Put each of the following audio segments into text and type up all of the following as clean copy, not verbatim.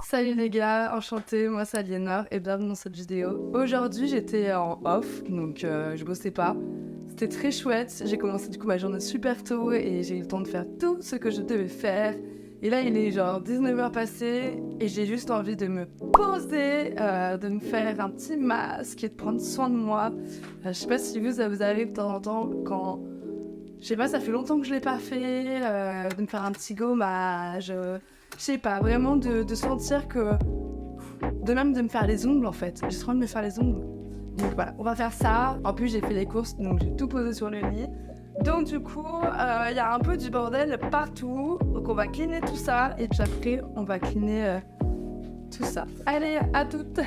Salut les gars, enchantée, moi c'est Aliénor et bienvenue dans cette vidéo. Aujourd'hui j'étais en off, donc je bossais pas. C'était très chouette, j'ai commencé du coup ma journée super tôt et j'ai eu le temps de faire tout ce que je devais faire. Et là il est genre 19h passé et j'ai juste envie de me poser, de me faire un petit masque et de prendre soin de moi. Je sais pas si vous, ça vous arrive de temps en temps quand... Je sais pas, ça fait longtemps que je l'ai pas fait, de me faire un petit gommage, je sais pas, vraiment de sentir que... De même de me faire les ongles en fait, j'ai trop envie de me faire les ongles. Donc voilà, on va faire ça. En plus j'ai fait les courses, donc j'ai tout posé sur le lit. Donc du coup, il y a un peu du bordel partout, donc on va cleaner tout ça, et puis après on va cleaner tout ça. Allez, à toutes.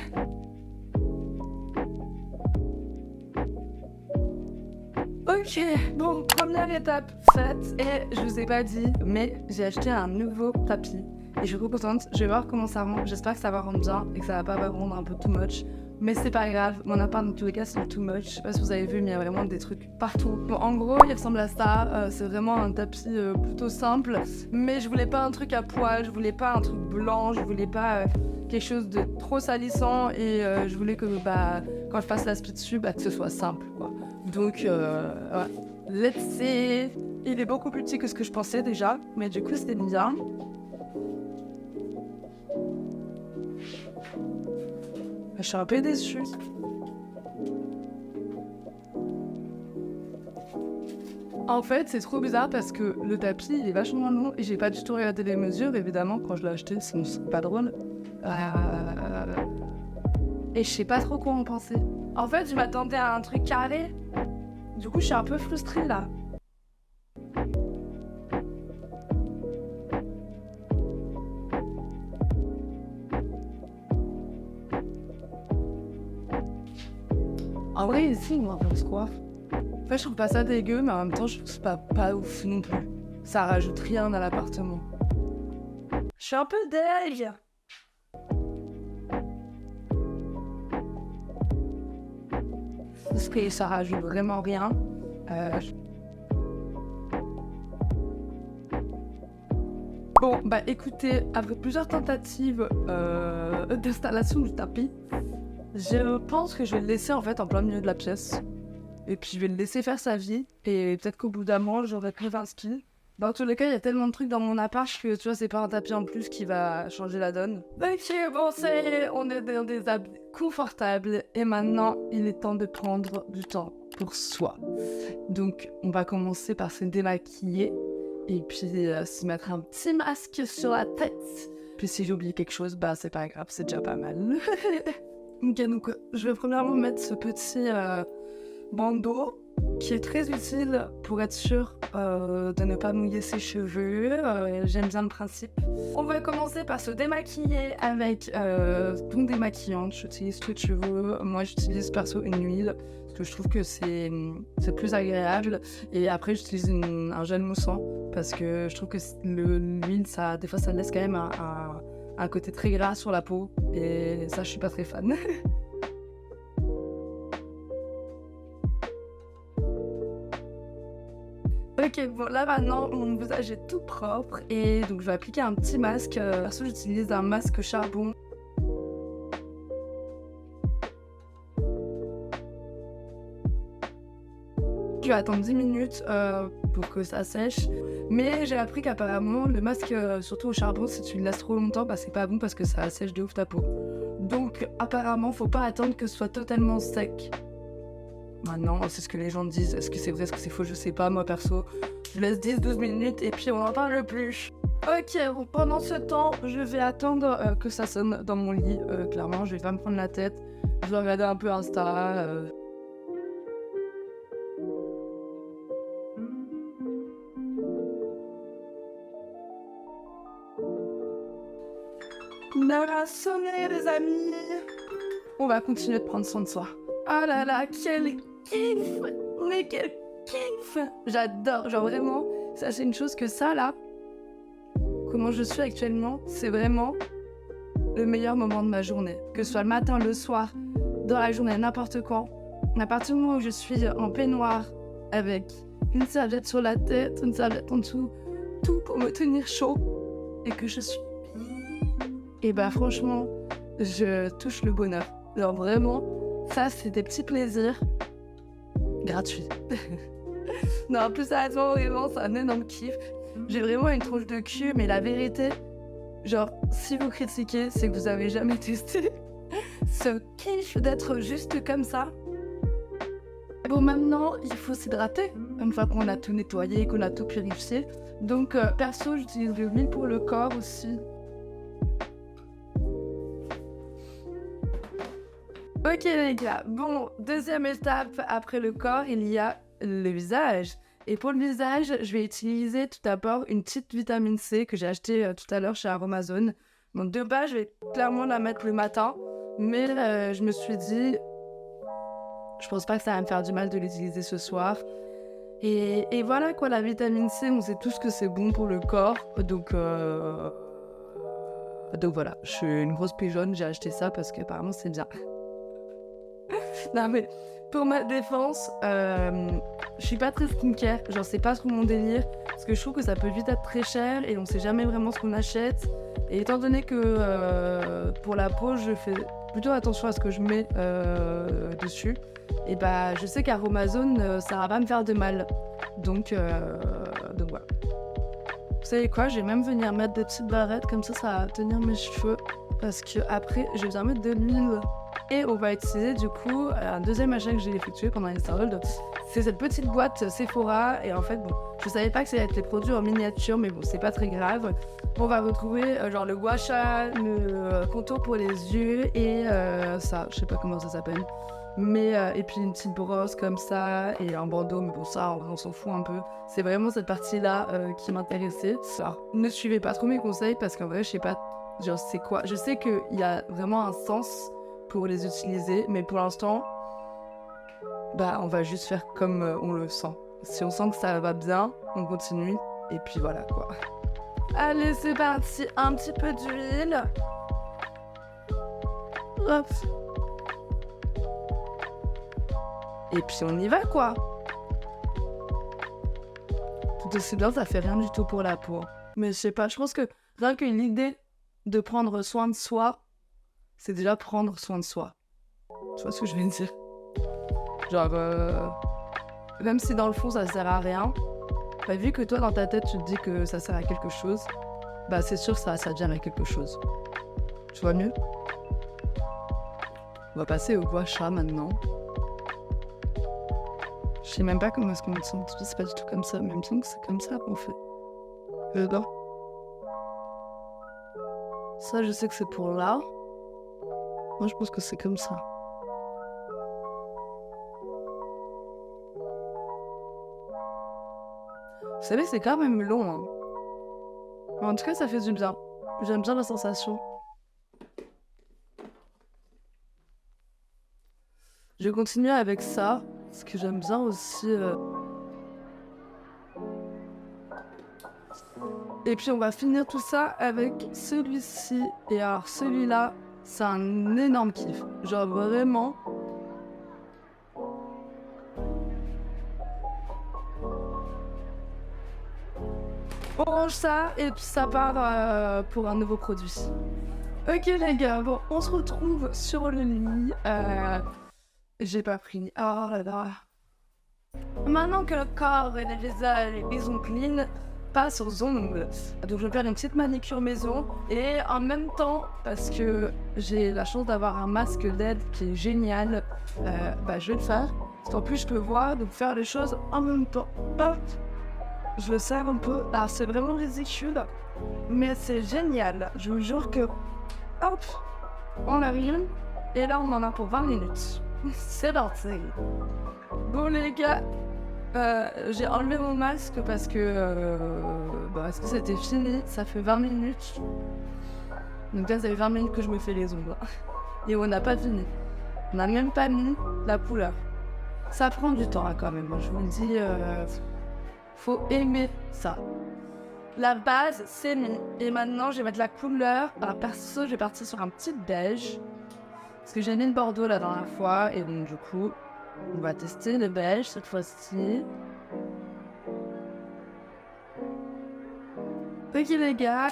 Ok, bon, première étape faite, et je vous ai pas dit, mais j'ai acheté un nouveau tapis. Et je suis trop contente, je vais voir comment ça rend, j'espère que ça va rendre bien et que ça va pas rendre un peu too much. Mais c'est pas grave, mon appart dans tous les cas c'est too much, je sais pas si vous avez vu mais il y a vraiment des trucs partout. Bon en gros il ressemble à ça, c'est vraiment un tapis plutôt simple. Mais je voulais pas un truc à poil, je voulais pas un truc blanc, je voulais pas quelque chose de trop salissant. Et je voulais que quand je fasse la split dessus, que ce soit simple quoi. Donc ouais. Let's see. Il est beaucoup plus petit que ce que je pensais déjà, mais du coup c'était bien. Je suis un peu déçue. En fait, c'est trop bizarre parce que le tapis, il est vachement long et j'ai pas du tout regardé les mesures, évidemment, quand je l'ai acheté, sinon c'est pas drôle. Et je sais pas trop quoi en penser. En fait, je m'attendais à un truc carré. Du coup, je suis un peu frustrée, là. En vrai, ici, on pense quoi? En fait, je trouve pas ça dégueu, mais en même temps, je trouve que c'est pas ouf non plus. Ça rajoute rien à l'appartement. Je suis un peu deg. Parce que ça rajoute vraiment rien. Bon, écoutez, après plusieurs tentatives d'installation du tapis, je pense que je vais le laisser en fait en plein milieu de la pièce. Et puis je vais le laisser faire sa vie. Et peut-être qu'au bout d'un moment, j'aurai plus d'inspi. Dans tous les cas, il y a tellement de trucs dans mon appart que tu vois, c'est pas un tapis en plus qui va changer la donne. Ok, bon, ça y est, on est dans des habits confortables. Et maintenant, il est temps de prendre du temps pour soi. Donc, on va commencer par se démaquiller. Et puis, se mettre un petit masque sur la tête. Puis si j'ai oublié quelque chose, c'est pas grave, c'est déjà pas mal. Ok, donc je vais premièrement mettre ce petit bandeau qui est très utile pour être sûr de ne pas mouiller ses cheveux. J'aime bien le principe. On va commencer par se démaquiller avec ton démaquillant. J'utilise ce que tu veux. Moi, j'utilise perso une huile parce que je trouve que c'est plus agréable. Et après, j'utilise un gel moussant parce que je trouve que l'huile, des fois, ça laisse quand même un côté très gras sur la peau. Et ça, je suis pas très fan. Ok, bon là maintenant mon visage est tout propre et donc je vais appliquer un petit masque. Perso j'utilise un masque charbon. Je vais attendre 10 minutes pour que ça sèche. Mais j'ai appris qu'apparemment le masque, surtout au charbon, si tu le laisses trop longtemps, c'est pas bon parce que ça sèche de ouf ta peau. Donc apparemment faut pas attendre que ce soit totalement sec. Maintenant, c'est ce que les gens disent. Est-ce que c'est vrai, est-ce que c'est faux, je sais pas. Moi, perso, je laisse 10-12 minutes et puis on n'en parle plus. Ok, bon, pendant ce temps, je vais attendre que ça sonne dans mon lit. Clairement, je vais pas me prendre la tête. Je vais regarder un peu Insta. L'heure a sonné, les amis. On va continuer de prendre soin de soi. Oh là là, quel kiff! Mais quel kiff! J'adore, genre vraiment, ça c'est une chose que ça là, comment je suis actuellement, c'est vraiment le meilleur moment de ma journée. Que ce soit le matin, le soir, dans la journée, n'importe quand. À partir du moment où je suis en peignoir, avec une serviette sur la tête, une serviette en dessous, tout pour me tenir chaud, et que je suis Et bah franchement, je touche le bonheur. Alors vraiment, ça c'est des petits plaisirs gratuits. Non, plus sérieusement, vraiment, c'est un énorme kiff. J'ai vraiment une tronche de cul, mais la vérité, genre, si vous critiquez, c'est que vous avez jamais testé ce kiff d'être juste comme ça. Bon, maintenant, il faut s'hydrater, une fois qu'on a tout nettoyé, qu'on a tout purifié. Donc, perso, j'utilise de l'huile pour le corps aussi. Ok les gars, bon, deuxième étape après le corps, il y a le visage. Et pour le visage, je vais utiliser tout d'abord une petite vitamine C que j'ai achetée tout à l'heure chez Aromazone. Donc de base, je vais clairement la mettre le matin, mais je me suis dit, je pense pas que ça va me faire du mal de l'utiliser ce soir. Et voilà quoi, la vitamine C, on sait tous que c'est bon pour le corps, donc voilà, je suis une grosse pigeonne, j'ai acheté ça parce qu'apparemment c'est bien. Non mais pour ma défense, je suis pas très skincare, genre c'est pas trop mon délire, parce que je trouve que ça peut vite être très cher et on sait jamais vraiment ce qu'on achète. Et étant donné que pour la peau, je fais plutôt attention à ce que je mets dessus, et bah je sais qu'Aromazone, ça va pas me faire de mal. Donc voilà. Vous savez quoi, je vais même venir mettre des petites barrettes, comme ça va tenir mes cheveux, parce que après je viens mettre de l'huile. Et on va utiliser du coup un deuxième achat que j'ai effectué pendant les soldes. C'est cette petite boîte Sephora. Et en fait, bon, je savais pas que ça allait être les produits en miniature, mais bon, c'est pas très grave. On va retrouver genre le gua sha, le contour pour les yeux et ça, je sais pas comment ça s'appelle. Mais et puis une petite brosse comme ça et un bandeau, mais bon ça on s'en fout un peu. C'est vraiment cette partie-là qui m'intéressait. Alors, ne suivez pas trop mes conseils parce qu'en vrai je sais pas, genre c'est quoi. Je sais qu'il y a vraiment un sens pour les utiliser, mais pour l'instant, bah on va juste faire comme on le sent. Si on sent que ça va bien, on continue et puis voilà quoi. Allez c'est parti, un petit peu d'huile. Hop. Et puis on y va quoi. Tout aussi bien, ça fait rien du tout pour la peau. Mais je sais pas, je pense que rien que l'idée de prendre soin de soi, c'est déjà prendre soin de soi. Tu vois ce que je veux dire? Genre, même si dans le fond ça sert à rien, bah vu que toi dans ta tête tu te dis que ça sert à quelque chose, bah c'est sûr que ça devient à quelque chose. Tu vois mieux? On va passer au gua sha maintenant. Je sais même pas comment est-ce qu'on me sent, c'est pas du tout comme ça, mais il me semble que c'est comme ça qu'on fait. Non. Ça je sais que c'est pour là. Moi je pense que c'est comme ça. Vous savez, c'est quand même long. Hein. Mais en tout cas, ça fait du bien. J'aime bien la sensation. Je vais continuer avec ça, parce que j'aime bien aussi. Et puis on va finir tout ça avec celui-ci. Et alors celui-là, c'est un énorme kiff. Genre vraiment. On range ça et puis ça part pour un nouveau produit. Ok les gars, bon, on se retrouve sur le lit. J'ai pas pris. Oh là là. Maintenant que le corps et les visages et les ongles clean, passe aux ongles. Donc je vais faire une petite manicure maison et en même temps, parce que j'ai la chance d'avoir un masque LED qui est génial, bah je vais le faire. Parce qu'en plus je peux voir, donc faire les choses en même temps. Hop. Je le serre un peu. Ah, c'est vraiment ridicule, mais c'est génial. Je vous jure que, hop, on arrive. Et là, on en a pour 20 minutes. C'est parti. Bon, les gars, j'ai enlevé mon masque parce que c'était fini. Ça fait 20 minutes. Donc là, ça fait 20 minutes que je me fais les ongles. Et on n'a pas fini. On n'a même pas mis la couleur. Ça prend du temps, hein, quand même. Je vous le dis... faut aimer ça. La base, c'est mis. Et maintenant, je vais mettre la couleur. Alors, perso, je vais partir sur un petit beige. Parce que j'ai mis le bordeaux la dernière fois. Et donc, du coup, on va tester le beige cette fois-ci. Ok les gars,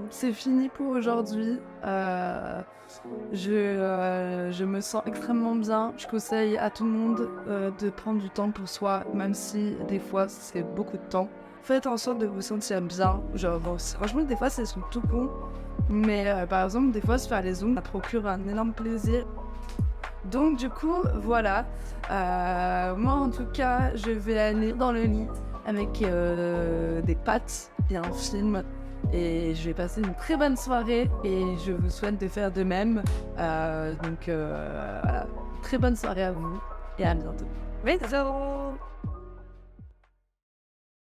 c'est fini pour aujourd'hui. Je me sens extrêmement bien. Je conseille à tout le monde de prendre du temps pour soi, même si des fois c'est beaucoup de temps. Faites en sorte de vous sentir bien. Genre, bon, franchement, des fois c'est tout con. Mais par exemple, des fois se faire les ongles, ça procure un énorme plaisir. Donc du coup, voilà. Moi en tout cas, je vais aller dans le lit avec des pâtes et un film. Et je vais passer une très bonne soirée et je vous souhaite de faire de même. Donc voilà, très bonne soirée à vous et à bientôt. Bisous.